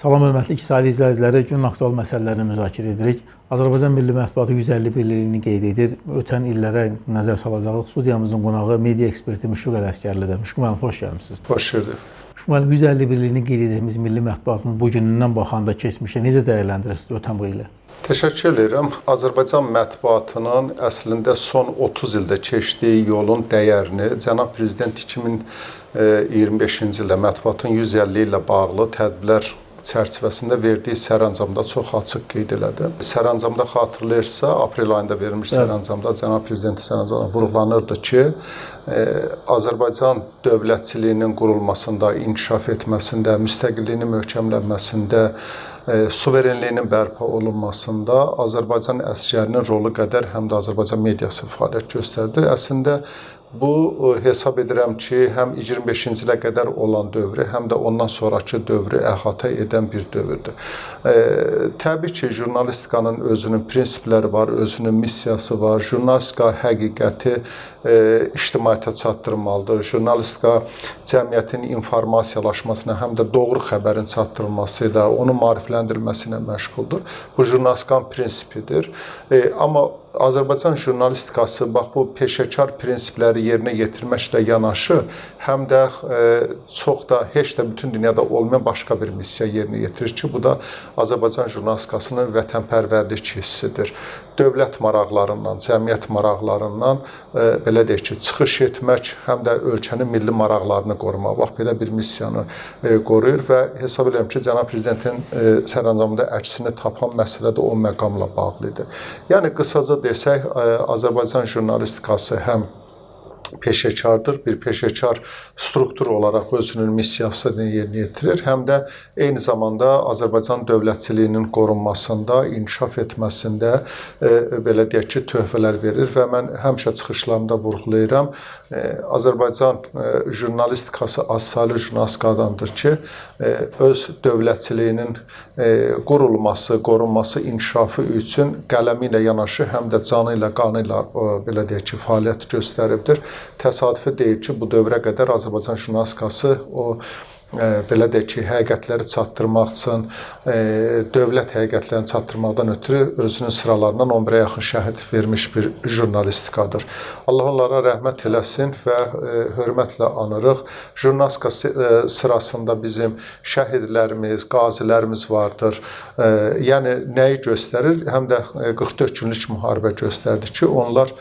Salam hörmətli İqtisadi izləyiciləri, günün aktual məsələlərini müzakirə edirik. Azərbaycan Milli Mətbuatı 151 ilini qeyd edir. Ötən illərə nəzər salacağıq. Studiyamızın qonağı media eksperti Müşfiq Ələsgərlidir. Müşfiq müəllim, xoş gəlmisiniz. Xoş gördük. Müşfiq müəllim, 151 ilini qeyd etdiyimiz milli mətbuatın bugünündən baxanda keçmişə necə dəyərləndirirsiniz ötən bu ili? Təşəkkür edirəm. Azərbaycan mətbuatının əslində son 30 ildə keçdiyi yolun dəyərini Cənab Prezident 2025-ci ildə mətbuatın 150 ilə bağlı tədbirlər çərçivəsində verdiyi sərəncamda çox açıq qeyd elədi. Sərəncamda xatırlayırsa, aprel ayında verilmiş sərəncamda Cənab Prezidentin sərəncamında vurğulanırdı ki, Azərbaycan dövlətçiliyinin qurulmasında, inkişaf etməsində, müstəqilliyinin möhkəmlənməsində, suverenliyinin bərpa olunmasında Azərbaycan əsgərinin rolu qədər həm də Azərbaycan mediası fəaliyyət göstərir. Əslində bu hesab edirəm ki, həm 25-ci ilə qədər olan dövrü, həm də ondan sonraki dövrü əhatə edən bir dövrdür. Təbii ki, jurnalistikanın özünün prinsipləri var, özünün missiyası var. Jurnalistika həqiqəti ictimaiyyətə çatdırmalıdır. Jurnalistika cəmiyyətin informasiyalaşmasına, həm də doğru xəbərin çatdırılması ilə, onun maarifləndirilməsi ilə məşğuldur. Bu jurnalistikanın prinsipidir. Amma Azərbaycan jurnalistikası bax bu peşəkar prinsipləri yerinə yetirməklə yanaşı, həm də çox da heç də bütün dünyada olmayan başqa bir missiya yerinə yetirir ki, bu da Azərbaycan jurnalistikasının vətənpərvərlik hissidir. Dövlət maraqlarından, cəmiyyət maraqlarından belə deyək ki, çıxış etmək, həm də ölkənin milli maraqlarını qorumaq. Bax belə bir missiyanı qoruyur və hesab edirəm ki, Cənab Prezidentin sərəncamında əksini tapan məsələ də o məqamla bağlı idi. Yəni qısaca desək, Azərbaycan jurnalistikası həm peşəkardır, bir peşəkar struktur olaraq özünün missiyasını yerinə yetirir, həm də eyni zamanda Azərbaycan dövlətçiliyinin qorunmasında, inkişaf etməsində belə deyək ki, töhfələr verir və mən həmişə çıxışlarımda vurğulayıram, Azərbaycan jurnalistikası azsaylı jurnalistikadandır ki, öz dövlətçiliyinin qurulması, qorunması, inkişafı üçün qələmi ilə yanaşı, həm də canı ilə, qanı ilə belə deyək ki, fəaliyyət göstəribdir. Təsadüfi deyil ki, bu dövrə qədər Azərbaycan jurnalistikası belə deyək ki, həqiqətləri çatdırmaq üçün, dövlət həqiqətlərini çatdırmaqdan ötürü özünün sıralarından 11-ə yaxın şəhid vermiş bir jurnalistikadır. Allah onlara rəhmət eləsin və hörmətlə anırıq. Jurnalistika sırasında bizim şəhidlərimiz, qazilərimiz vardır. Yəni, nəyi göstərir? Həm də 44 günlük müharibə göstərdi ki, onlar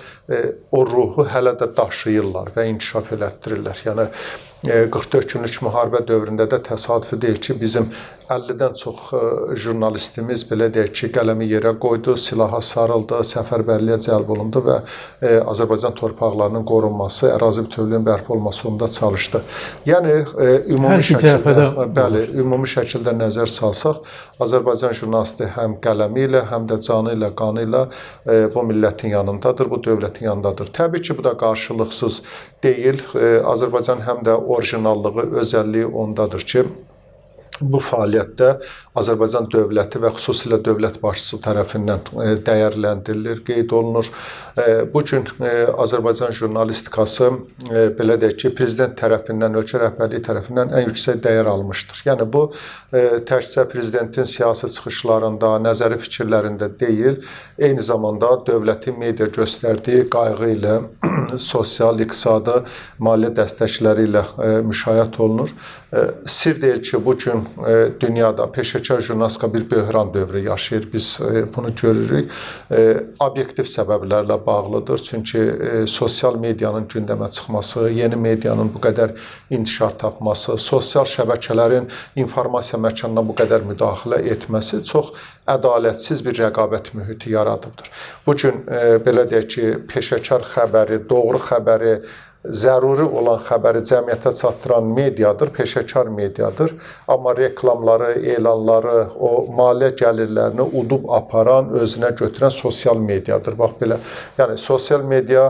o ruhu hələ də daşıyırlar və inkişaf elətdirirlər. Yəni, 44 günlük müharibə dövründə də təsadüfi deyil ki, bizim 50-dən çox jurnalistimiz belə deyək ki, qələmi yerə qoydu, silaha sarıldı, səfərbərliyə cəlb olundu və Azərbaycan torpaqlarının qorunması, ərazi bütövlüyünün bərpa olmasında çalışdı. Yəni, ümumi şəkildə nəzər salsaq, Azərbaycan jurnalisti həm qələmi ilə, həm də canı ilə, qanı ilə bu millətin yanındadır, bu dövlətin yanındadır. Təbii ki, bu da qarşılıqsız deyil. Azərbaycan həm də orijinallığı, özəlliyi ondadır ki, bu fəaliyyətdə Azərbaycan dövləti və xüsusilə dövlət başçısı tərəfindən dəyərləndirilir, qeyd olunur. Bugün Azərbaycan jurnalistikası, belə deyək ki, prezident tərəfindən, ölkə rəhbərliyi tərəfindən ən yüksək dəyər almışdır. Yəni, bu təkcə prezidentin siyasi çıxışlarında, nəzəri fikirlərində deyil, eyni zamanda dövlətin media göstərdiyi qayğı ilə, sosial, iqtisadi, maliyyə dəstəkləri ilə müşayiət olunur. Sir deyil ki, bugün dünyada peşəkar jurnalistika bir böhran dövrü yaşayır. Biz bunu görürük. Obyektiv səbəblərlə bağlıdır. Çünki sosial medianın gündəmə çıxması, yeni medianın bu qədər intişar tapması, sosial şəbəkələrin informasiya məkanına bu qədər müdaxilə etməsi çox ədalətsiz bir rəqabət mühiti yaradıbdır. Bugün belə deyək ki, peşəkar xəbəri, doğru xəbəri, zəruri olan xəbəri cəmiyyətə çatdıran mediadır, peşəkar mediadır. Amma reklamları, elanları, o maliyyə gəlirlərini udub aparan, özünə götürən sosial mediadır. Bax belə, yəni sosial media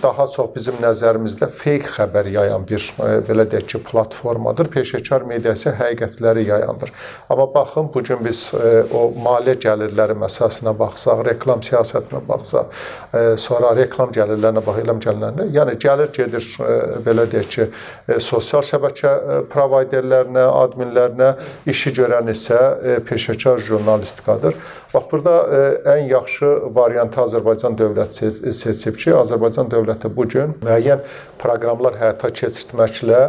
daha çox bizim nəzərimizdə fake xəbər yayan bir, belə deyək ki, platformadır. Peşəkar media isə həqiqətləri yayandır. Amma baxın, bugün biz o maliyyə gəlirləri məsələsinə baxsaq, reklam siyasətinə baxsaq, sonra reklam gəlirlərinə baxaq, yəni gəlir gedir bir belə deyək ki, sosial şəbəkə provayderlərinə, adminlərinə, işi görən isə peşəkar jurnalistikadır. Bax, burada ən yaxşı variantı Azərbaycan dövləti seçib ki, Azərbaycan dövləti bugün müəyyən proqramlar həyata keçirtməklə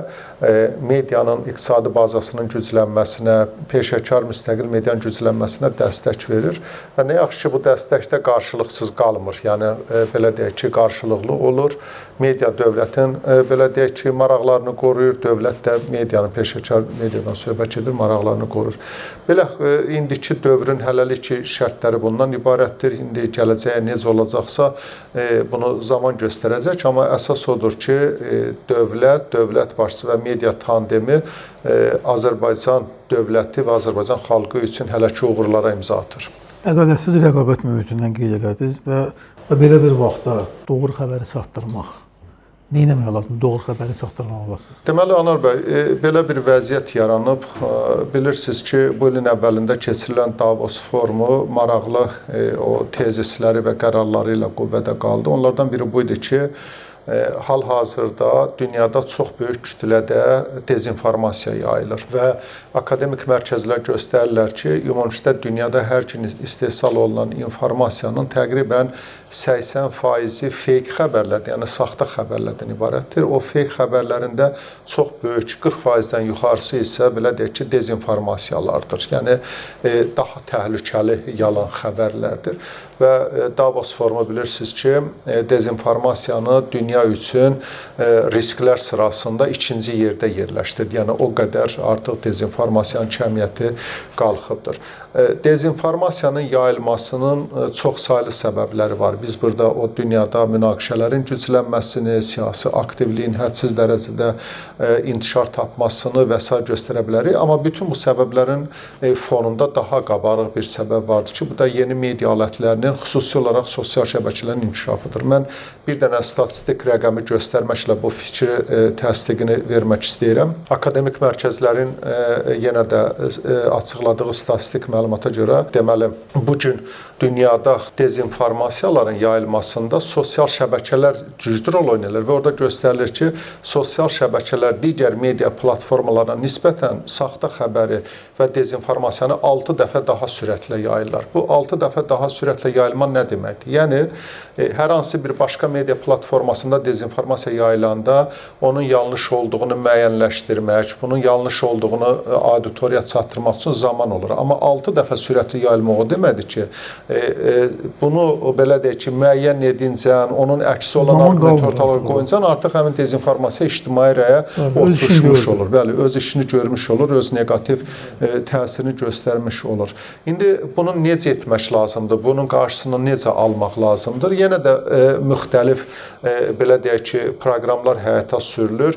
medianın iqtisadi bazasının güclənməsinə, peşəkar müstəqil medianın güclənməsinə dəstək verir. Və nə yaxşı ki, bu dəstək də qarşılıqsız qalmır. Yəni, belə deyək ki, qarşılıqlı olur. Media dövlətin, belə deyək ki, maraqlarını qoruyur. Dövlət də medianın, peşəkar mediadan söhbət edir, maraqlarını qoruyur. Belə, indiki dövrün hələlik ki, şərtləri bundan ibarətdir. İndi gələcəyə necə olacaqsa, bunu zaman göstərəcək. Amma əsas odur ki, dövlət başçısı və media tandemi Azərbaycan dövləti və Azərbaycan xalqı üçün hələ ki uğurlara imza atır. Ədalətsiz rəqabət mühitindən qeyd elədiniz və belə bir vaxtda doğru xəbəri çatdırmaq, nə etmək lazımdır? Doğru xəbəri çatdırmaq olasınız. Deməli, Anar bəy, belə bir vəziyyət yaranıb. Bilirsiniz ki, bu ilin əvvəlində keçirilən Davos forumu maraqlı o tezisləri və qərarları ilə qüvvədə qaldı. Onlardan biri bu idi ki, hal-hazırda dünyada çox böyük kütlədə dezinformasiya yayılır və akademik mərkəzlər göstərirlər ki, ümumilikdə dünyada hər gün istehsal olunan informasiyanın təqribən 80% fake xəbərlərdir, yəni saxta xəbərlərdən ibarətdir. O fake xəbərlərində çox böyük 40%-dən yuxarısı isə belə deyək ki, dezinformasiyalardır. Yəni daha təhlükəli yalan xəbərlərdir. Və Davos forumu bilirsiniz ki, dezinformasiyanı dünya üçün risklər sırasında ikinci yerdə yerləşdirdi. Yəni o qədər artıq dezinformasiyanın kəmiyyəti qalxıbdır. Dezinformasiyanın yayılmasının çoxsaylı səbəbləri var. Biz burada o dünyada münaqişələrin güclənməsini, siyasi aktivliyin hədsiz dərəcədə intişar tapmasını və s. göstərə bilərik. Amma bütün bu səbəblərin fonunda daha qabarıq bir səbəb vardır ki, bu da yeni media alətlərinin, xüsusi olaraq sosial şəbəkələrin inkişafıdır. Mən bir dənə statistik rəqəmi göstərməklə bu fikri təsdiqini vermək istəyirəm. Akademik mərkəzlərin yenə də açıqladığı statistik məlumata görə, deməli, bugün dünyada dezinformasiyaların yayılmasında sosial şəbəkələr güclü rol oynayırlar və orada göstərilir ki, sosial şəbəkələr digər media platformalarına nisbətən saxta xəbəri və dezinformasiyanı 6 dəfə daha sürətlə yayırlar. Bu 6 dəfə daha sürətlə yayılma nə deməkdir? Yəni, hər hansı bir başqa media platformasında dezinformasiya yayılanda onun yanlış olduğunu müəyyənləşdirmək, bunun yanlış olduğunu auditoriya çatdırmaq üçün zaman olur. Amma 6 dəfə sürətli yayılmaq o deməkdir ki, bunu belə deyək ki, müəyyən edincən, onun əksi olan argument ortalığa qoyuncan artıq həmin dezinformasiya ictimai rəyə oturmuş olur. Bəli, öz işini görmüş olur, öz negativ təsirini göstərmiş olur. İndi bunu necə etmək lazımdır? Bunun qarşısını necə almaq lazımdır? Yenə də müxtəlif, belə deyək ki, proqramlar həyata sürülür.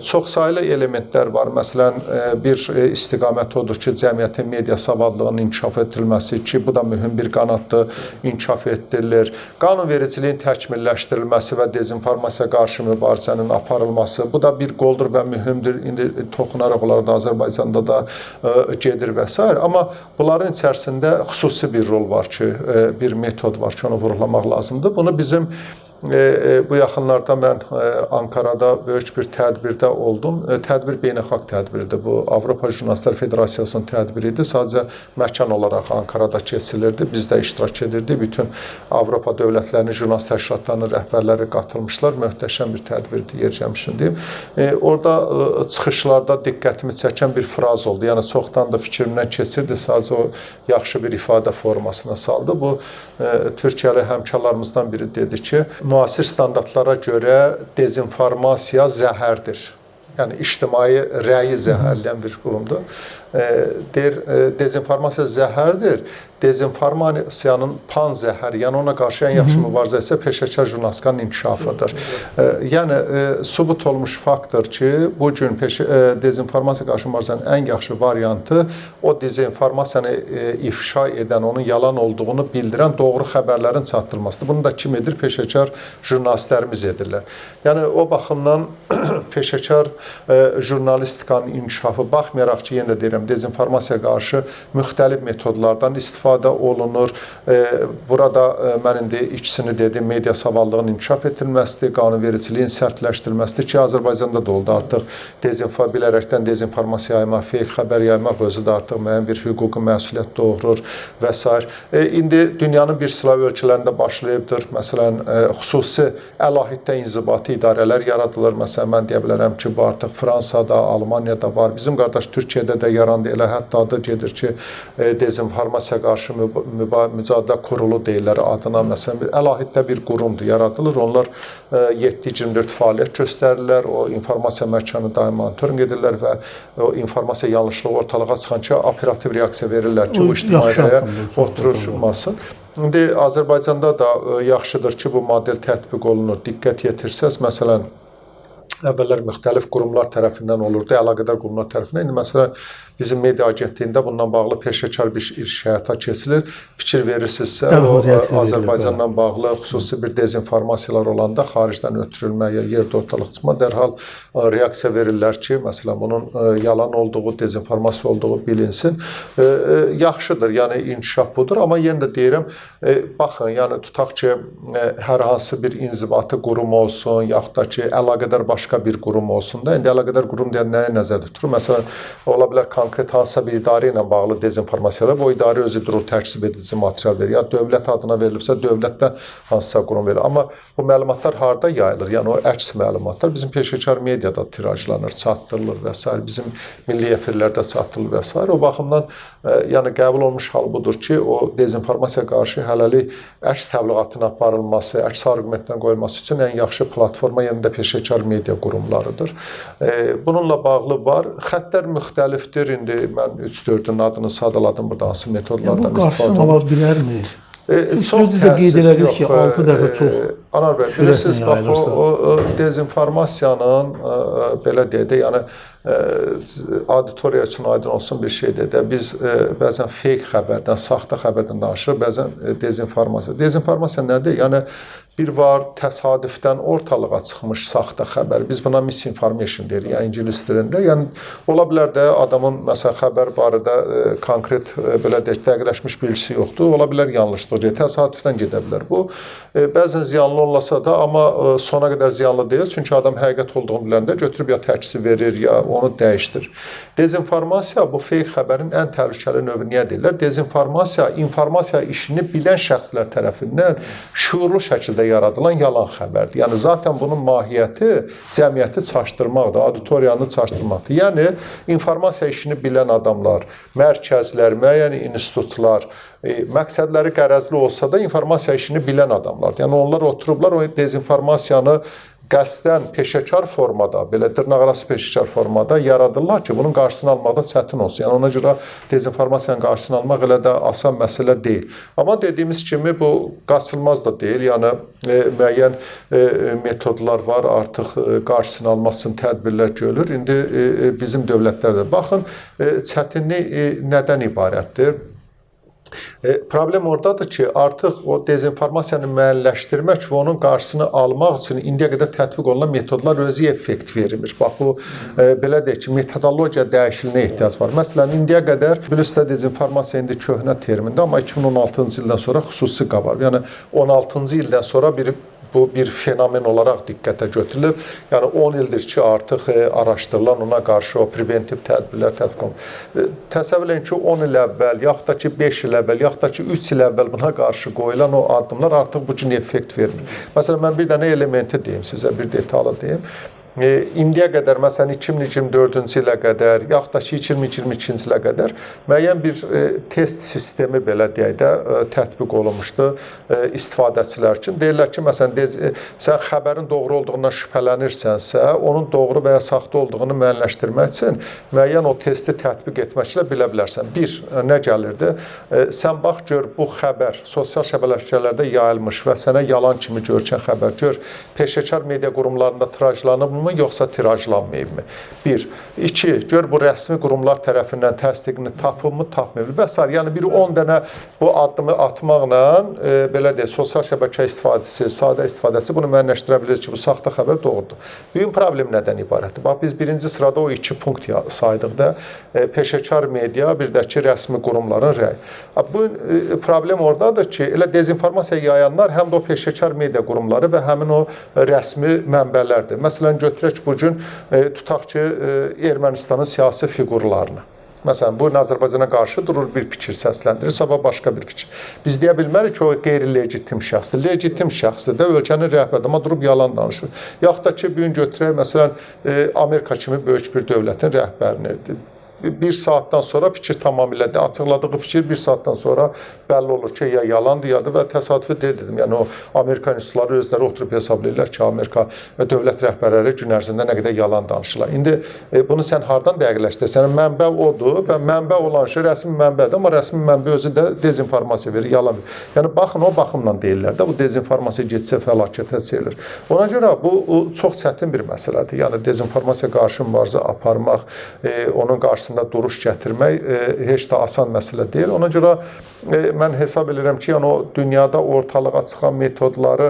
Çoxsaylı elementlər var. Məsələn, bir istiqamət odur ki, cəmiyyətin media savadlığının inkişaf etdirilməsi ki, bu da mühüm bir qanaddır, inkişaf etdirilir. Qanunvericiliyin təkmilləşdirilməsi və dezinformasiya qarşı mübarizənin aparılması, bu da bir qoldur və mühümdür. İndi toxunaraq onlara da Azərbaycanda da gedir və s. Amma bunların içərisində xüsusi bir rol var ki, bir metod var ki, onu vurğulamaq lazımdır. Bunu bizim bu yaxınlarda mən Ankarada böyük bir tədbirdə oldum. Tədbir beynəlxalq tədbirdir. Bu Avropa Jurnalistlər Federasiyasının tədbiridir. Sadəcə məkan olaraq Ankarada keçirilirdi. Biz də iştirak edirdik. Bütün Avropa dövlətlərinin jurnalist təşkilatlarının rəhbərləri qatılmışlar. Möhtəşəm bir tədbirdir, yercəmişim deyim. Orada çıxışlarda diqqətimi çəkən bir fraz oldu. Yəni çoxdan da fikrimdən keçirdi. Sadəcə o yaxşı bir ifadə formasına saldı. Bu Türkiyəli həmkarlarımızdan biri dedi ki, müasir standartlara görə dezinformasiya zəhərdir. Yəni, ictimai rəyi zəhərləyən bir qurumdur. Deyir, dezinformasiya zəhərdir. Dezinformasiyanın pan-zəhər, yəni ona qarşı ən yaxşı mübarizə isə peşəkar jurnalistikanın inkişafıdır. Yəni, sübut olmuş faktdır ki, bugün dezinformasiya qarşı mübarizənin ən yaxşı variantı o dezinformasiyanı ifşa edən, onun yalan olduğunu bildirən doğru xəbərlərin çatdırılmasıdır. Bunu da kim edir? Peşəkar jurnalistlərimiz edirlər. Yəni, o baxımdan peşəkar jurnalistikanın inkişafı, baxmayaraq ki, yenə də deyirəm, deyirəm, dezinformasiyaya qarşı müxtəlif metodlardan istifadə olunur. Burada mən indi ikisini dedim, media savadlığının inkişaf etdirilməsidir, qanunvericiliyin sərtləşdirilməsidir ki, Azərbaycanda da oldu artıq bilərəkdən dezinformasiya yaymaq, feyk xəbər yaymaq özü də artıq müəyyən bir hüquqi məsuliyyət doğurur və s. İndi dünyanın bir sıra ölkələrində başlayıbdır. Məsələn, xüsusi əlahiddə inzibati idarələr yaradılır. Məsələn, mən deyə bilərəm ki, bu artıq Fransada, Almaniyada var. Bizim qardaş Türkiyədə də yarandı. Elə hətta adı gedir ki, dezinformasiya qarşı mücadilə kurulu deyirlər adına. Məsələn, əlahiddə bir qurumdur, yaradılır. Onlar 7-24 fəaliyyət göstərirlər. O informasiya mərkəzini daima monitorinq edirlər və o informasiya yanlışlığı ortalığa çıxan ki, operativ reaksiya verirlər ki, bu ictimaiyyətə oturulmasın. İndi Azərbaycanda da yaxşıdır ki, bu model tətbiq olunur. Diqqət yetirsəz, məsələn, əvvəllər müxtəlif qurumlar tərəfindən olurdu, əlaqədar qurumlar tərəfindən. İndi məsələn, bizim media agentliyində bundan bağlı peşəkar bir iş həyata keçirir. Fikir verirsinizsə, o Azərbaycanla bağlı xüsusi bir dezinformasiyalar olanda xaricdən ötürülmə ya yerdə ortalıq çıxma dərhal reaksiya verirlər ki, məsələn, bunun yalan olduğu, dezinformasiya olduğu bilinsin. Yaxşıdır, yəni inkişaf budur. Amma yenə də deyirəm, baxın, yəni tutaq ki, hər hansı bir inzibati qurum olsun, yaxud da ki, əlaqədar başqa bir qurum olsun da. İndi əlaqədar qurum deyən nəyə nəzərdə tutur? Məsələn, ola bilər konkret hansısa bir idarə ilə bağlı dezinformasiyalar, o idarə özü durur, tərkib edici material verir. Ya dövlət adına verilibsə, dövlətdə hansısa qurum verir. Amma bu məlumatlar harda yayılır? Yəni o əks məlumatlar bizim peşəkar mediada tirajlanır, çatdırılır və s. Bizim milli efirlərdə çatdırılır və s. O baxımdan yəni qəbul olmuş hal budur ki, o dezinformasiyaya qarşı hələlik əks təbliğatının aparılması, əks arqumentdən qoyulması üçün ən yaxşı platforma yenə də peşəkar media qurumlarıdır. Bununla bağlı var. Xəttlər müxtəlifdir. İndi mən 3-4-ün adını sadaladım burada hansı metodlardan istifadə ola bilərmi? Çox qeyd elədiniz ki, 6 dəfə çox. Anar bəy, bilirsiniz, bax, o dezinformasiyanın, belə deyək də, yəni auditoriya üçün aydın olsun bir şeydir də, biz bəzən fake xəbərdən, saxta xəbərdən danışırıq, bəzən dezinformasiya. Dezinformasiya nədir? Yəni, bir var təsadüfdən ortalığa çıxmış saxta xəbər. Biz buna misinformation deyirik, yəni ingilis dilində. Yəni, ola bilər də adamın, məsələn, xəbər barədə konkret, belə deyək, dəqiqləşmiş bilgisi yoxdur, ola bilər yanlışdır, təsadüfdən gedə bilər. Bu, bəzən ziyanlı olmasa da, amma sona qədər ziyanlı deyil, çünki adam həqiqət olduğunu biləndə götürüb ya tərkisi verir, ya onu dəyişdir. Dezinformasiya, bu feyk xəbərin ən təhlükəli növü niyə deyirlər? Dezinformasiya, informasiya işini bilən şəxslər tərəfindən şuurlu şəkildə yaradılan yalan xəbərdir. Yəni, zaten bunun mahiyyəti cəmiyyəti çaşdırmaqdır, auditoriyanı çaşdırmaqdır. Yəni, informasiya işini bilən adamlar, mərkəzlər, müəyyən institutlar, məqsədləri qərəzli olsa da informasiya işini bilən adamlardır. Yəni, onlar oturublar, o dezinformasiyanı qəsdən peşəkar formada, belə dırnaqarası peşəkar formada yaradırlar ki, bunun qarşısını almaqda çətin olsun. Yəni, ona görə dezinformasiyanın qarşısını almaq elə də asan məsələ deyil. Amma dediyimiz kimi, bu qaçılmaz da deyil. Yəni, müəyyən metodlar var, artıq qarşısını almaq üçün tədbirlər görülür. İndi bizim dövlətlərdə. Baxın, çətinlik nədən ibarətdir? Problem oradadır ki, artıq o dezinformasiyanı müəyyənləşdirmək və onun qarşısını almaq üçün indiyə qədər tətbiq olunan metodlar özü effekt vermir. Bax, bu, belə deyək ki, metodologiya dəyişilinə ehtiyac var. Məsələn, indiyə qədər, bilirsiniz, dezinformasiya indi köhnə termindir, amma 2016-cı ildən sonra xüsusi qabar. Yəni, 16-cı ildən sonra bu bir fenomen olaraq diqqətə götürülür. Yəni 10 ildir ki, artıq araşdırılan, ona qarşı o preventiv tədbirlər tətbiq olunur. Təsəvvür edin ki, 10 il əvvəl, yaxud da ki 5 il əvvəl, yaxud da ki 3 il əvvəl buna qarşı qoyulan o addımlar artıq bu gün effekt vermir. Məsələn, mən bir dənə elementi deyim sizə, bir detallı deyim. İndiyə qədər, məsələn, 2024-cü ilə qədər, yaxud da ki 2022-ci ilə qədər müəyyən bir test sistemi, belə deyək də, tətbiq olunmuşdu istifadəçilər üçün. Deyirlər ki, məsələn, sən xəbərin doğru olduğundan şübhələnirsənsə, onun doğru və ya saxta olduğunu müəyyənləşdirmək üçün müəyyən o testi tətbiq etməklə bilə bilərsən. Bir, nə gəlirdi? Sən bax, gör, bu xəbər sosial şəbəkələrdə yayılmış və sənə yalan kimi görkən xəbər, gör, peşəkar media qurumlarında tirajlanıbmı? mı, yoxsa tirajlanmayıbmı? 1. 2. Gör bu rəsmi qurumlar tərəfindən təsdiqini tapıb mı, tapmayıb və s. Yəni bir 10 dənə bu addımı atmaqla belə deyək, sosial şəbəkə istifadəçisi, sadə istifadəçisi bunu müəyyənləşdirə bilir ki, bu saxta xəbər doğrudur. Büyük problem nədən ibarətdir? Bax biz birinci sırada o 2 punkt saydıq da, peşəkar media, bir də ki, rəsmi qurumların rəyi. Bu problem oradadır ki, elə dezinformasiya yayanlar həm də o peşəkar media qurumları və həmin o rəsmi mənbələrdir. Məsələn, götürək bugün tutaq ki, Ermənistanın siyasi fiqurlarını. Məsələn, bu Azərbaycana qarşı durur bir fikir səsləndirir, sabah başqa bir fikir. Biz deyə bilmərik ki, o qeyri-legitim şəxsdir. Legitim şəxsdir də ölkənin rəhbəri, amma durub yalan danışır. Yaxud da ki, bugün götürək, məsələn, Amerika kimi böyük bir dövlətin rəhbərini. Bir saatdan sonra fikir tamamilə açıqladığı fikir bir saatdan sonra belli olur ki, ya yalandır, ya da və təsadüfi dedim. Yəni o Amerika institutları özləri oturub hesablayırlar ki, Amerika və dövlət rəhbərləri gün ərzində nə qədər yalan danışırlar. İndi bunu sən hardan dəqiqləşdir? Sənin mənbə odur və mənbə olan şey rəsmi mənbədir, amma rəsmi mənbə özü də dezinformasiya verir, yalan verir. Yəni baxın o baxımdan deyirlər də, bu dezinformasiya getsə fəlakətə çevrilir. Ona görə bu çox çətin bir məsələdir. Yəni dezinformasiya qarşı mübarizə aparmaq, onun qarşısında duruş gətirmək heç də asan məsələ deyil. Ona görə mən hesab edirəm ki, yəni o dünyada ortalığa çıxan metodları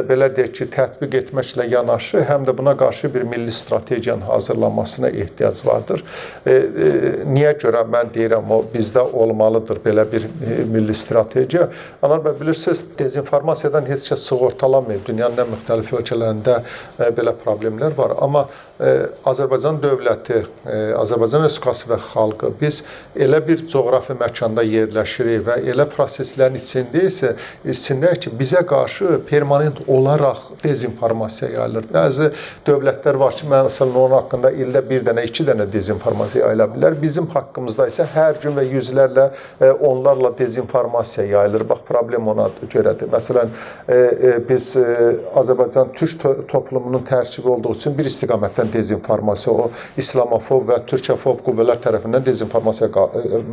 belə deyək ki, tətbiq etməklə yanaşı, həm də buna qarşı bir milli strategiyanın hazırlanmasına ehtiyac vardır. Niyə görə mən deyirəm o bizdə olmalıdır belə bir milli strategiya? Anar bəy, bilirsiniz, dezinformasiyadan heç kəs sığortalanmayıb. Dünyanın ən müxtəlif ölkələrində belə problemlər var. Amma Azərbaycan dövləti, Azərbaycan Respublikası və xalqı biz elə bir coğrafi məkanda yerləşirik və elə proseslərin içindəyik ki, bizə qarşı permanent olaraq dezinformasiya yayılır. Bəzi dövlətlər var ki, məsələn, onun haqqında ildə bir dənə, 2 dənə dezinformasiya yayıla bilər. Bizim haqqımızda isə hər gün və yüzlərlə, onlarla dezinformasiya yayılır. Bax, problem ona görədir. Məsələn, biz Azərbaycan türk toplumunun tərkibi olduğu üçün bir istiqamətdən dezinformasiya, o islamofob və türkəfob qüvvələr tərəfindən dezinformasiya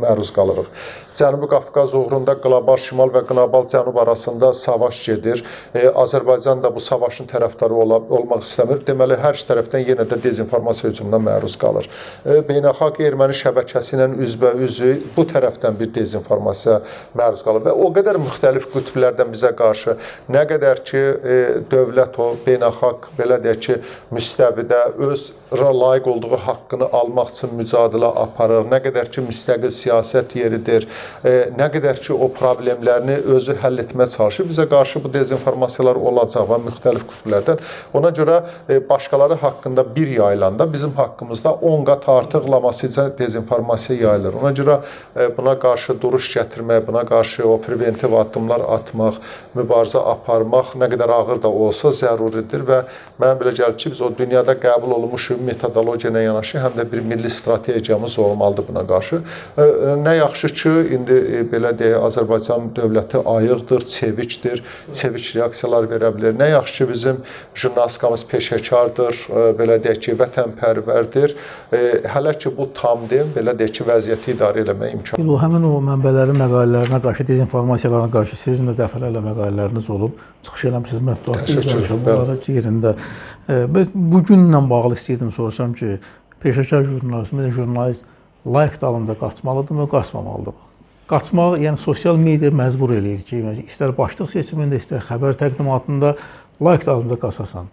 məruz qalırıq. Cənubi Qafqaz uğrunda qlobal şimal və qlobal cənub arasında savaş gedir. Azərbaycan da bu savaşın tərəfdarı olmaq istəmir. Deməli, hər iki tərəfdən yenə də dezinformasiya hücumuna məruz qalır. Beynəlxalq erməni şəbəkəsi ilə üzbə-üzü bu tərəfdən bir dezinformasiya məruz qalır. Və o qədər müxtəlif qütblərdən bizə qarşı nə qədər ki, dövlət o beynəlxalq, belə deyək ki, müstəvidə öz layiq olduğu haqqını almaq üçün mücadilə aparır, nə qədər ki, müstəqil siyasət yeridir, nə qədər ki, o problemlərini özü həll etməyə çalışır. Bizə qarşı bu dezinformasiyalar olacaq və müxtəlif qütblərdən. Ona görə başqaları haqqında bir yayılanda bizim haqqımızda 10 qat artıq lamasıca dezinformasiya yayılır. Ona görə buna qarşı duruş gətirmək, buna qarşı o preventiv addımlar atmaq, mübarizə aparmaq nə qədər ağır da olsa zəruridir və mənə belə gəlir ki, biz o dünyada qəbul olunmuş metodologiya ilə yanaşı həm də bir milli strategiyamız olmalıdır buna qarşı. Nə yaxşı ki, indi belə deyək, Azərbaycan dövləti ayıqdır, çevikdir, çevik reaksiyalar verə bilir. Nə yaxşı ki, bizim jurnalistikamız peşəkardır, belə deyək ki, vətənpərvərdir. Hələ ki, bu tam deyil, belə deyək ki, vəziyyəti idarə eləmək imkanı. Həmin o mənbələrin məqalələrinə qarşı, dezinformasiyalarına qarşı sizin də dəfələrlə məqalələriniz olub. Çıxış eləmişsiniz mətbuatda, bunları yerində. Bugünlə bağlı istəyirdim soruşam ki, peşəkar jurnalist layiq dalında qaçmalıdırmı, qaçmamalıdırmı? Qaçmaq, yəni sosial media məcbur eləyir ki, istər başlıq seçimində, istər xəbər təqdimatında layiq dalında qaçasan.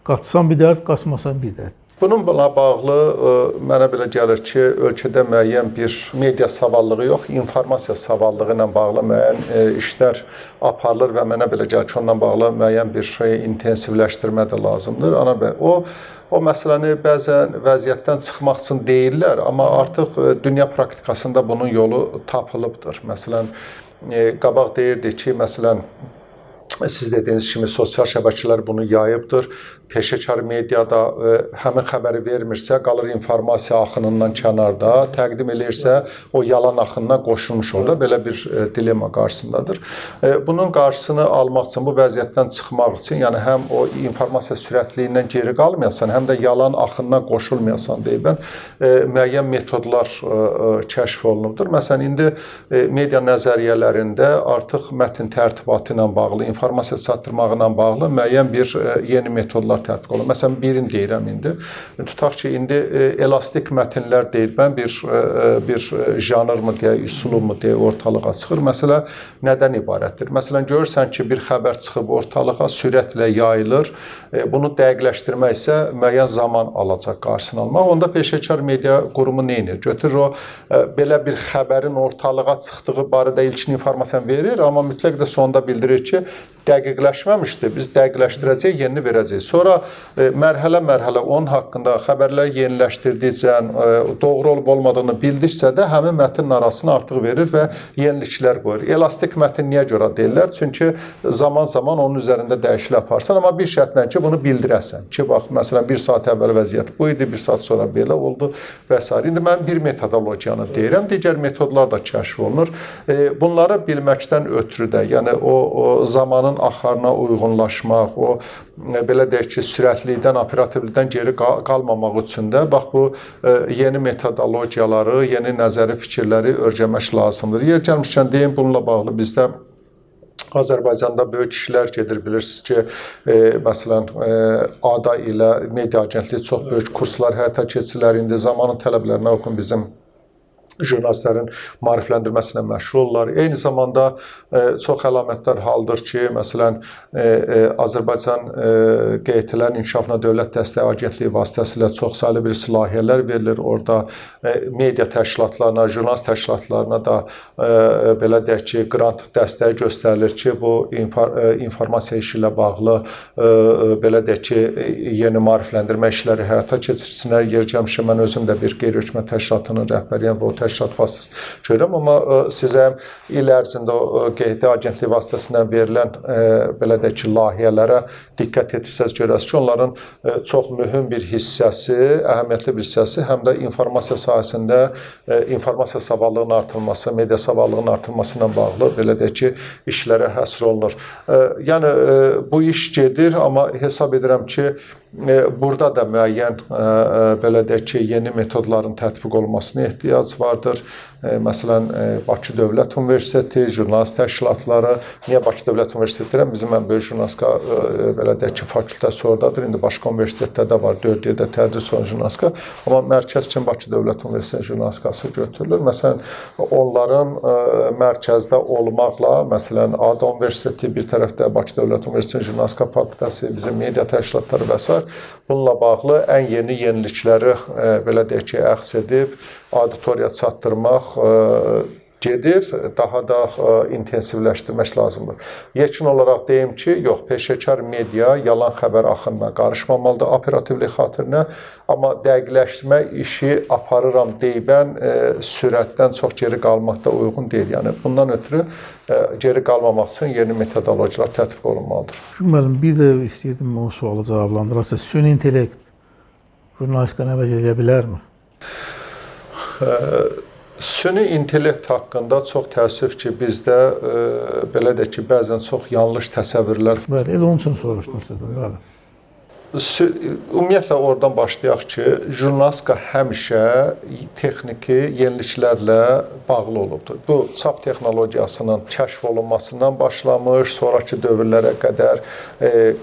Qaçsan bir dərd, qaçmasan bir dərd. Bununla bağlı mənə belə gəlir ki, ölkədə müəyyən bir media savadlığı yox, informasiya savadlığı ilə bağlı müəyyən işlər aparılır və mənə belə gəlir ki, onunla bağlı müəyyən bir intensivləşdirmə də lazımdır. Anar bəy, o məsələni bəzən vəziyyətdən çıxmaq üçün deyirlər, amma artıq dünya praktikasında bunun yolu tapılıbdır. Məsələn, qabaq deyirdi ki, məsələn, siz dediyiniz kimi sosial şəbəkələr bunu yayıbdır. Peşəkar mediada həmin xəbəri vermirsə, qalır informasiya axınından kənarda, təqdim eləyirsə, o yalan axınına qoşulmuş olur da, belə bir dilemma qarşısındadır. Bunun qarşısını almaq üçün, bu vəziyyətdən çıxmaq üçün, yəni həm o informasiya sürətliyindən geri qalmayasan, həm də yalan axınına qoşulmayasan deyib, müəyyən metodlar kəşf olunubdur. Məsələn, indi media nəzəriyyələrində artıq mətn tərtibatı ilə bağlı, informasiya çatdırmağı ilə bağlı müəyyən bir yeni metodlar tətbiq olunur. Məsələn, birini deyirəm indi. Tutaq ki, indi elastik mətnlər deyilən bir janrmı deyək, üsulmu deyək, ortalığa çıxır. Məsələn, nədən ibarətdir? Məsələn, görürsən ki, bir xəbər çıxıb ortalığa sürətlə yayılır. Bunu dəqiqləşdirmək isə müəyyən zaman alacaq qarşısını almaq. Onda peşəkar media qurumu nə edir? Götürür o belə bir xəbərin ortalığa çıxdığı barədə ilkin informasiyanı verir, amma mütləq də sonda bildirir ki, dəqiqləşməmişdir. Biz dəqiqləşdirəcəyik, yeni verəcəyik. Sonra mərhələ-mərhələ onun haqqında xəbərləri yeniləşdirdikcə, doğru olub olmadığını bildikcə də həmin mətnin arasını artıq verir və yeniliklər qoyur. Elastik mətn niyə görə deyirlər? Çünki zaman-zaman onun üzərində dəyişiklik aparsan, amma bir şərtlə ki, bunu bildirəsən. Ki, bax, məsələn, bir saat əvvəl vəziyyət bu idi, bir saat sonra belə oldu və s. İndi mən bir metodologiyanı deyirəm, digər metodlar da kəşf olunur. Bunları bilməkdən ötürü də, yəni o zamanın axarına uyğunlaşmaq, o belə deyək ki, sürətlilikdən, operativlikdən geri qalmamaq üçün də bax bu yeni metodologiyaları, yeni nəzəri fikirləri öyrənmək lazımdır. Yer gəlmişkən deyim, bununla bağlı bizdə Azərbaycanda böyük işlər gedir. Bilirsiniz ki, məsələn, ADA ilə media agentliyi çox böyük kurslar həyata keçirilər. İndi zamanın tələblərinə uyğun bizim jurnalistlərin maarifləndirməsinə məşğul olurlar. Eyni zamanda çox əlamətdar haldır ki, məsələn, Azərbaycan QT-lərin inkişafına Dövlət Dəstəyi Agentliyi vasitəsilə çoxsaylı bir layihələr verilir. Orada media təşkilatlarına, jurnalist təşkilatlarına da belə deyək ki, qrant dəstəyi göstərilir ki, bu informasiya işi ilə bağlı belə deyək ki, yeni maarifləndirmə işləri həyata keçirsinlər. Yer gəlmişəm, mən özüm də bir qeyri-hökumət təşkilatının rəhbəriyəm və o təşkilat vasitəsilə görürəm, amma sizə il ərzində QT agentliyi vasitəsindən verilən belə deyək ki, layihələrə diqqət etirsəz görərsiniz ki, onların çox mühüm bir hissəsi, əhəmiyyətli bir hissəsi həm də informasiya sahəsində informasiya savadlığının artırılması, media savadlığının artırılması ilə bağlı belə deyək ki, işlərə həsr olunur. Yəni bu iş gedir, amma hesab edirəm ki, burada da müəyyən belə deyək ki, yeni metodların tətbiq olunmasına ehtiyac vardır. Məsələn, Bakı Dövlət Universiteti, jurnalist təşkilatları, niyə Bakı Dövlət Universiteti deyirəm? Bizim ən böyük jurnalistika belə deyək ki, fakültəsi oradadır. İndi başqa universitetdə də var, 4 yerdə tədris olan jurnalistika. Amma mərkəz kimi Bakı Dövlət Universiteti jurnalistikası götürülür. Məsələn, onların mərkəzdə olmaqla, məsələn, ADA Universiteti, bir tərəfdə Bakı Dövlət Universiteti jurnalistika fakültəsi, bizim media təşkilatları və s. Bununla bağlı ən yeni yenilikləri belə deyək ki, əxs edib auditoriya çatdırmaq gedir, daha da intensivləşdirmək lazımdır. Yekun olaraq deyim ki, yox, peşəkar media yalan xəbər axınına qarışmamalıdır operativlik xatirinə, amma dəqiqləşdirmə işi aparıram deyibən sürətdən çox geri qalmaqda uyğun deyil. Yəni, bundan ötürü geri qalmamaq üçün yeni metodologiyalar tətbiq olunmalıdır. Müəllim, bir də istəyirdim o sualı cavablandırasınız. Süni intellekt jurnalistikanı əvəz edə bilərmi? Süni intellekt haqqında çox təəssüf ki, bizdə belə deyək ki, bəzən çox yanlış təsəvvürlər. Bəli, elə onun üçün soruşdum sizdən, bəli. Ümumiyyətlə oradan başlayaq ki, jurnalistika həmişə texniki yeniliklərlə bağlı olubdur. Bu, çap texnologiyasının kəşf olunmasından başlamış, sonraki dövrlərə qədər,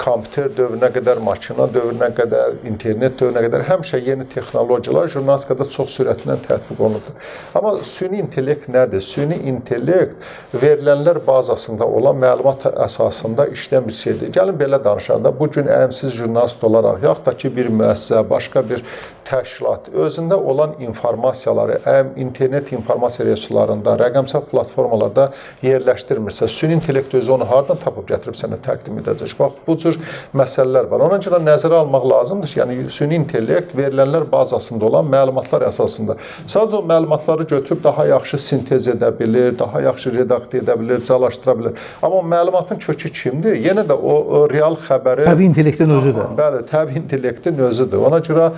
kompüter dövrünə qədər, makina dövrünə qədər, internet dövrünə qədər həmişə yeni texnologiyalar jurnalistikada çox sürətlə tətbiq olunubdur. Amma süni intellekt nədir? Süni intellekt verilənlər bazasında olan məlumat əsasında işləyən bir şeydir. Gəlin belə danışanda, bugün əmsiz jurnalist olaraq, yaxud da ki, bir müəssisə, başqa bir təşkilat özündə olan informasiyaları internet informasiya resurslarında, rəqəmsal platformalarda yerləşdirmirsə, süni intellekt özü onu hardan tapıb gətirib sənə təqdim edəcək? Bax, bu cür məsələlər var. Ona görə nəzərə almaq lazımdır ki, yəni süni intellekt verilənlər bazasında olan məlumatlar əsasında. Sadəcə o məlumatları götürüb daha yaxşı sintez edə bilir, daha yaxşı redaktə edə bilir, calaşdıra bilir. Amma məlumatın kökü kimdir? Yenə də o real xəbəri... Təbii intellektin özü də. Bəli, təbii intellektin özüdür. Ona görə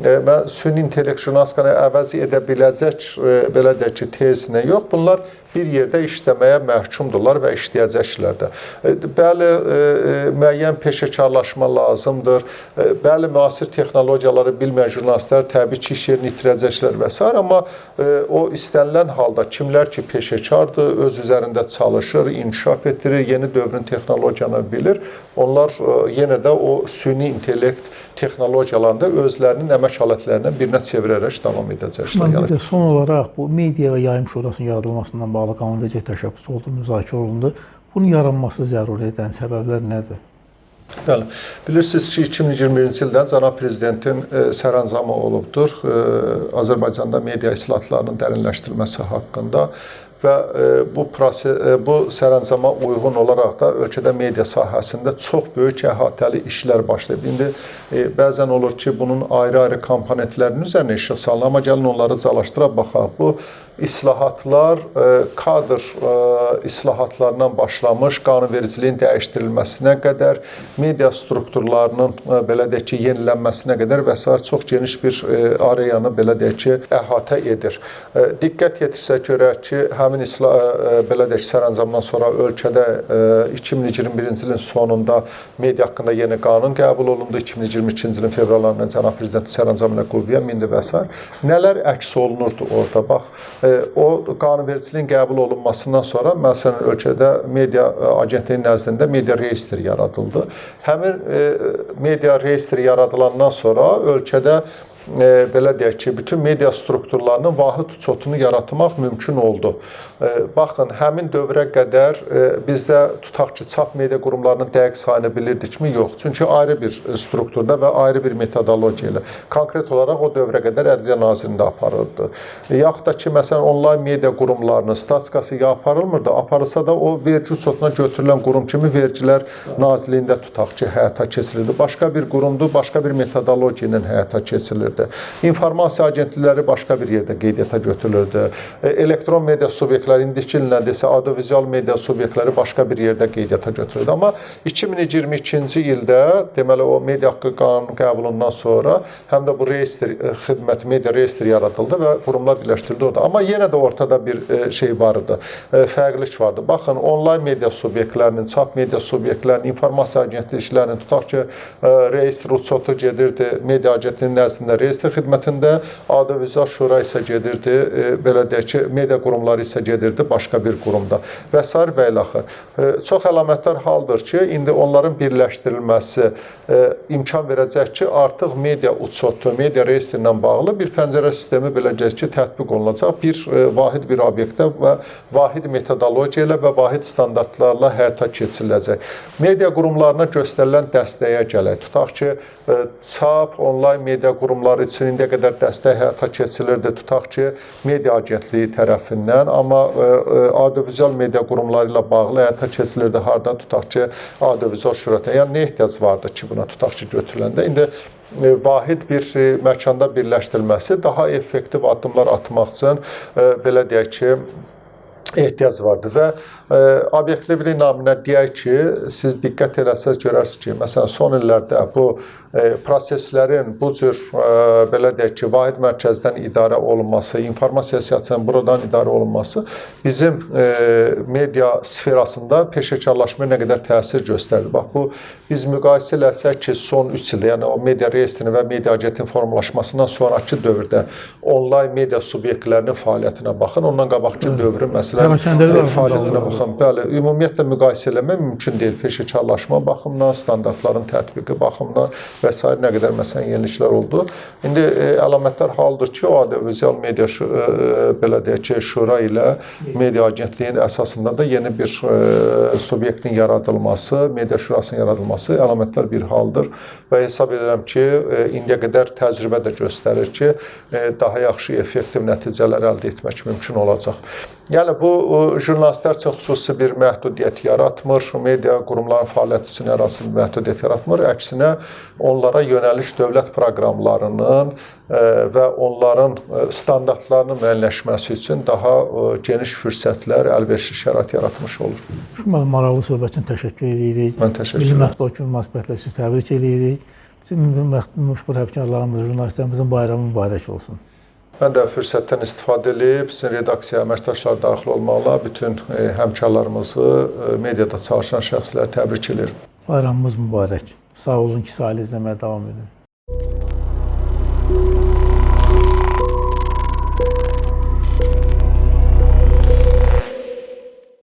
mən süni intellekt jurnalistikanı əvəz edə biləcək, belə deyək ki, tezinə yox. Bunlar bir yerdə işləməyə məhkumdurlar və işləyəcəklər də. Bəli, müəyyən peşəkarlaşma lazımdır. Bəli, müasir texnologiyaları bilməyən jurnalistlər təbii ki, iş yerini itirəcəklər və s. Amma o istənilən halda kimlər ki, peşəkardır, öz üzərində çalışır, inkişaf etdirir, yeni dövrün texnologiyanı bilir, onlar yenə də o süni intellekt texnologiyalarında özlərinin əmək alətlərindən birinə çevirərək davam edəcəklər. Yəni, son olaraq bu media və yayım şurasının yaradılmasından bağlı qanunvericilik təşəbbüsü oldu, müzakirə olundu. Bunun yaranması zəruri edən səbəblər nədir? Bəli, bilirsiniz ki, 2021-ci ildə cənab prezidentin sərəncamı olubdur Azərbaycanda media islahatlarının dərinləşdirilməsi haqqında və bu sərəncama uyğun olaraq da ölkədə media sahəsində çox böyük əhatəli işlər başlayıb. İndi bəzən olur ki, bunun ayrı-ayrı komponentlərinin üzərinə işıq salınır, amma gəlin onları calaşdıra baxaq. Bu islahatlar kadr islahatlarından başlamış, qanunvericiliyin dəyişdirilməsinə qədər, media strukturlarının belə deyək ki, yenilənməsinə qədər və s. çox geniş bir areyanı belə deyək ki, əhatə edir. Diqqət yetirsək görək ki, həmin belə deyək sərəncamdan sonra ölkədə 2021-ci ilin sonunda media haqqında yeni qanun qəbul olundu. 2022-ci ilin fevrallarında cənab prezidentin sərəncamı ilə qüvvəyə mindi və s. Nələr əks olunurdu orada? Bax, o qanunvericiliyin qəbul olunmasından sonra məsələn ölkədə media agentliyinin nəzdində media reyestri yaradıldı. Həmin media reyestri yaradılandan sonra ölkədə belə deyək ki, bütün media strukturlarının vahid uçotunu yaratmaq mümkün oldu. Baxın, həmin dövrə qədər bizdə tutaq ki, çap media qurumlarının dəqiq sayını bilirdikmi? Yox. Çünki ayrı bir strukturda və ayrı bir metodologiya ilə. Konkret olaraq o dövrə qədər Ədliyyə Nazirliyində aparılırdı. Yaxud da ki, məsələn, onlayn media qurumlarının statistikası ya aparılmırdı, aparılsa da o vergi uçotuna götürülən qurum kimi Vergilər Nazirliyində tutaq ki, həyata keçirilirdi. Başqa bir qurumdur, başqa bir metodologiya ilə həyata keçirilirdi. İnformasiya agentlikləri başqa bir yerdə qeydiyyata götürülürdü. Elektron media subyektləri, indiki illə desə, audiovizual media subyektləri başqa bir yerdə qeydiyyata götürüldü. Amma 2022-ci ildə, deməli, o media haqqı qanunu qəbulundan sonra həm də bu reyestr xidməti, media reyestri yaradıldı və qurumlar birləşdirildi orada. Amma yenə də ortada bir şey vardı, fərqlilik vardı. Baxın, onlayn media subyektlərinin, çap media subyektlərinin, informasiya agentliklərinin, tutaq ki, reyestr uçotu gedirdi, media agentliyinin nəzdində reyestr xidmətində, audiovizual şura isə gedirdi, belə deyək ki, media qurumları isə gedirdi başqa bir qurumda və s. və ilaxır. Çox əlamətdar haldır ki, indi onların birləşdirilməsi imkan verəcək ki, artıq media uçotu, media reyestri ilə bağlı bir pəncərə sistemi belə deyək ki, tətbiq olunacaq. Bir vahid bir obyektdə və vahid metodologiya ilə və vahid standartlarla həyata keçiriləcək. Media qurumlarına göstərilən dəstəyə gələk. Tutaq ki, çap, onlayn media qurumları üçün indiyə qədər dəstək həyata keçirilirdi. Tutaq ki, media agentliyi tərəfindən, amma audiovizual media qurumları ilə bağlı həyata keçirilirdi. Harda tutaq ki, audiovizual şurada. Yəni, nə ehtiyac vardı ki, buna tutaq ki, götürüləndə? İndi vahid bir məkanda birləşdirilməsi daha effektiv addımlar atmaq üçün, belə deyək ki, ehtiyac vardı və obyektlilik naminə deyək ki, siz diqqət eləsəz görərsiniz ki, məsələn, son illərdə bu proseslərin bu cür, belə deyək ki, vahid mərkəzdən idarə olunması, informasiya siyasətinin buradan idarə olunması bizim media sferasında peşəkarlaşmaya nə qədər təsir göstərdi. Bax, bu biz müqayisə eləsək ki, son 3 ildə, yəni o media reyestrinin və media agentliyinin formalaşmasından sonraki dövrdə onlayn media subyektlərinin fəaliyyətinə baxın, ondan qabaqki dövrün, məsələn, fəaliyyətinə baxın. Bəli, ümumiyyətlə müqayisə eləmək mümkün deyil. Peşəkarlaşma baxımından, standartların tətbiqi baxımından və s. nə qədər məsələn yeniliklər oldu. İndi əlamətdar haldır ki, o audiovizual media belə deyək ki, şura ilə media agentliyinin əsasında da yeni bir subyektin yaradılması, media şurasının yaradılması əlamətdar bir haldır və hesab edirəm ki, indiyə qədər təcrübə də göstərir ki, daha yaxşı, effektiv nəticələr əldə etmək mümkün olacaq. Yəni, bu jurnalistlər üçün xüsusi bir məhdudiyyət yaratmır, media qurumların fəaliyyəti üçün hər hansı bir məhdudiyyət yaratmır. Əksinə, onlara yönəliş dövlət proqramlarının və onların standartlarının müəyyənləşməsi üçün daha geniş fürsətlər, əlverişli şərait yaratmış olur. Maraqlı söhbət üçün təşəkkür edirik. Mən təşəkkür edirəm. Milli Mətbuat Günü münasibətilə sizi təbrik edirik. Bütün məşğul həmkarlarımız, jurnalistlərimizin bayramı mübarək olsun. Mən də fürsətdən istifadə edib sizin redaksiyaya əməkdaşlar daxil olmaqla bütün həmkarlarımızı, mediada çalışan şəxsləri təbrik edirəm. Bayramımız mübarək. Sağ olun ki, sahil izləməyə davam edin.